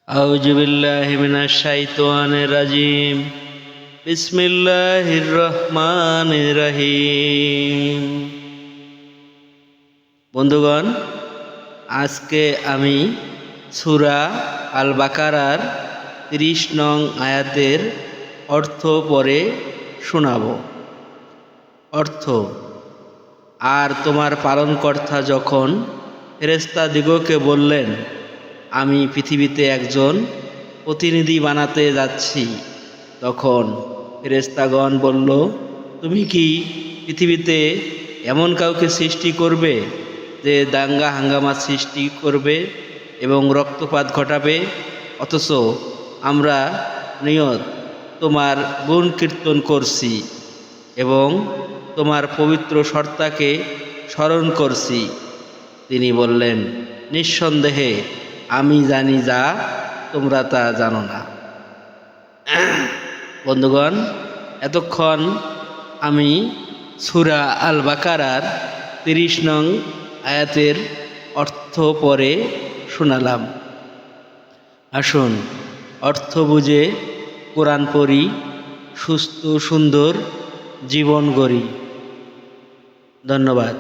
আউযু বিল্লাহি মিনাশ শাইতানির রাজিম। বিসমিল্লাহির রহমানির রহিম। বন্ধুগণ, আজকে আমি সূরা আল বাকারার ৩০ নং আয়াতের অর্থ পড়ে শোনাব। অর্থ: আর তোমার পালনকর্তা যখন ফেরেশতাদিগকে বললেন, আমি পৃথিবীতে একজন প্রতিনিধি বানাতে যাচ্ছি, তখন ফেরেশতাগণ বলল, তুমি কি পৃথিবীতে এমন কাউকে সৃষ্টি করবে যে দাঙ্গা হাঙ্গামা সৃষ্টি করবে এবং রক্তপাত ঘটাবে? অথচ আমরা নিয়ত তোমার গুণ কীর্তন করছি এবং তোমার পবিত্র সত্তাকে স্মরণ করছি। তিনি বললেন, নিঃসন্দেহে আমি জানি যা তোমরা তা জানো না। বন্ধুগণ, এতক্ষণ আমি সূরা আল বাকারার ৩০ নং আয়াতের অর্থ পড়ে শোনালাম। আসুন অর্থ বুঝে কোরআন পড়ি, সুস্থ সুন্দর জীবন গড়ি। ধন্যবাদ।